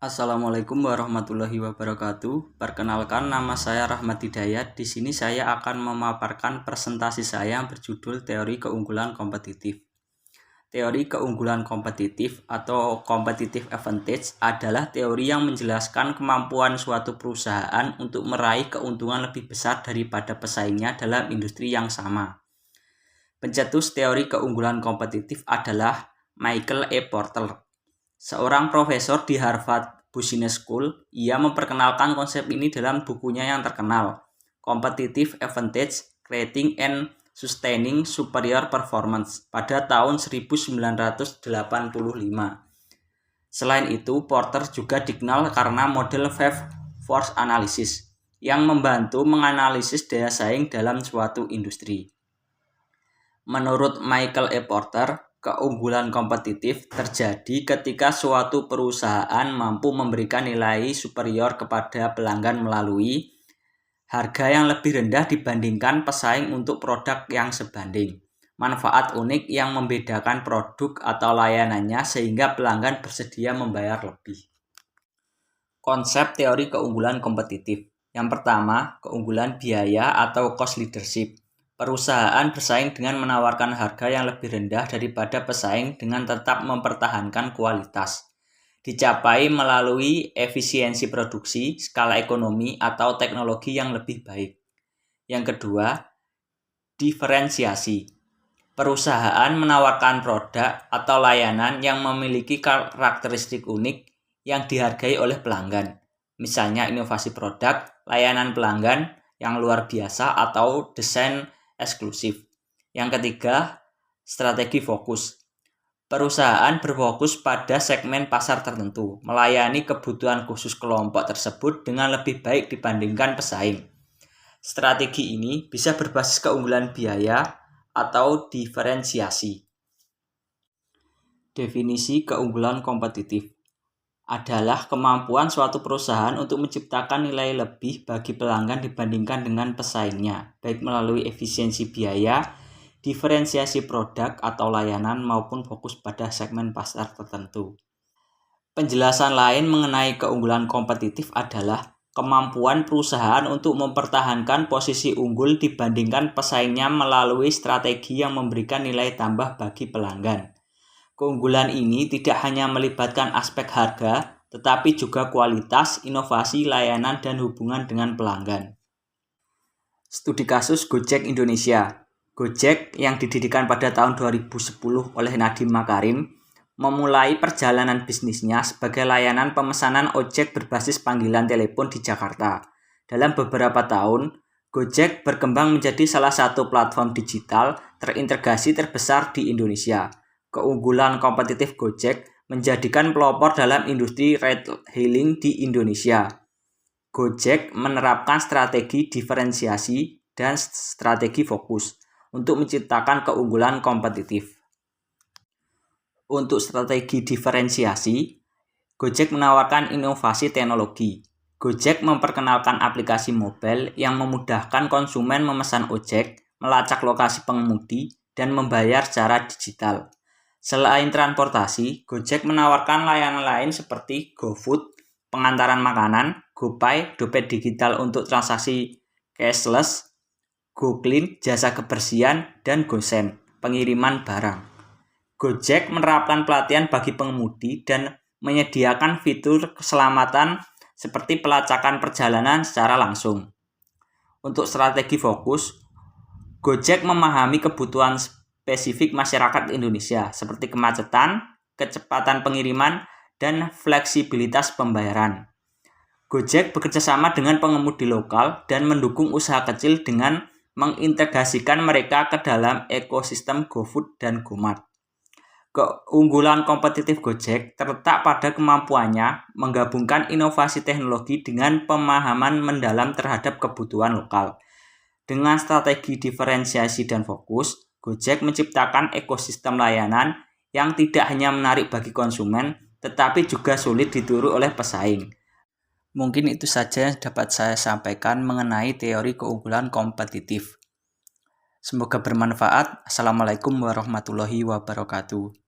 Assalamualaikum warahmatullahi wabarakatuh. Perkenalkan, nama saya Rahmat Hidayat. Di sini saya akan memaparkan presentasi saya yang berjudul Teori Keunggulan Kompetitif. Teori keunggulan kompetitif atau competitive advantage adalah teori yang menjelaskan kemampuan suatu perusahaan untuk meraih keuntungan lebih besar daripada pesaingnya dalam industri yang sama. Pencetus teori keunggulan kompetitif adalah Michael E. Porter, seorang profesor di Harvard Business School. Ia memperkenalkan konsep ini dalam bukunya yang terkenal, Competitive Advantage: Creating and Sustaining Superior Performance, pada tahun 1985. Selain itu, Porter juga dikenal karena model Five Force Analysis yang membantu menganalisis daya saing dalam suatu industri. Menurut Michael E. Porter, keunggulan kompetitif terjadi ketika suatu perusahaan mampu memberikan nilai superior kepada pelanggan melalui harga yang lebih rendah dibandingkan pesaing untuk produk yang sebanding, manfaat unik yang membedakan produk atau layanannya sehingga pelanggan bersedia membayar lebih. Konsep teori keunggulan kompetitif. Yang pertama, keunggulan biaya atau cost leadership. Perusahaan bersaing dengan menawarkan harga yang lebih rendah daripada pesaing dengan tetap mempertahankan kualitas. Dicapai melalui efisiensi produksi, skala ekonomi, atau teknologi yang lebih baik. Yang kedua, diferensiasi. Perusahaan menawarkan produk atau layanan yang memiliki karakteristik unik yang dihargai oleh pelanggan. Misalnya inovasi produk, layanan pelanggan yang luar biasa, atau desain eksklusif. Yang ketiga, strategi fokus. Perusahaan berfokus pada segmen pasar tertentu, melayani kebutuhan khusus kelompok tersebut dengan lebih baik dibandingkan pesaing. Strategi ini bisa berbasis keunggulan biaya atau diferensiasi. Definisi keunggulan kompetitif adalah kemampuan suatu perusahaan untuk menciptakan nilai lebih bagi pelanggan dibandingkan dengan pesaingnya, baik melalui efisiensi biaya, diferensiasi produk atau layanan, maupun fokus pada segmen pasar tertentu. Penjelasan lain mengenai keunggulan kompetitif adalah kemampuan perusahaan untuk mempertahankan posisi unggul dibandingkan pesaingnya melalui strategi yang memberikan nilai tambah bagi pelanggan. Keunggulan ini tidak hanya melibatkan aspek harga, tetapi juga kualitas, inovasi, layanan, dan hubungan dengan pelanggan. Studi kasus Gojek Indonesia. Gojek yang didirikan pada tahun 2010 oleh Nadiem Makarim memulai perjalanan bisnisnya sebagai layanan pemesanan ojek berbasis panggilan telepon di Jakarta. Dalam beberapa tahun, Gojek berkembang menjadi salah satu platform digital terintegrasi terbesar di Indonesia. Keunggulan kompetitif Gojek menjadikan pelopor dalam industri ride-hailing di Indonesia. Gojek menerapkan strategi diferensiasi dan strategi fokus untuk menciptakan keunggulan kompetitif. Untuk strategi diferensiasi, Gojek menawarkan inovasi teknologi. Gojek memperkenalkan aplikasi mobile yang memudahkan konsumen memesan ojek, melacak lokasi pengemudi, dan membayar secara digital. Selain transportasi, Gojek menawarkan layanan lain seperti GoFood, pengantaran makanan, GoPay, dompet digital untuk transaksi cashless, GoClean, jasa kebersihan, dan GoSend, pengiriman barang. Gojek menerapkan pelatihan bagi pengemudi dan menyediakan fitur keselamatan seperti pelacakan perjalanan secara langsung. Untuk strategi fokus, Gojek memahami kebutuhan spesifik masyarakat Indonesia seperti kemacetan, kecepatan pengiriman, dan fleksibilitas pembayaran. Gojek bekerjasama dengan pengemudi lokal dan mendukung usaha kecil dengan mengintegrasikan mereka ke dalam ekosistem GoFood dan GoMart. Keunggulan kompetitif Gojek terletak pada kemampuannya menggabungkan inovasi teknologi dengan pemahaman mendalam terhadap kebutuhan lokal. Dengan strategi diferensiasi dan fokus, Gojek menciptakan ekosistem layanan yang tidak hanya menarik bagi konsumen, tetapi juga sulit ditiru oleh pesaing. Mungkin itu saja yang dapat saya sampaikan mengenai teori keunggulan kompetitif. Semoga bermanfaat. Assalamualaikum warahmatullahi wabarakatuh.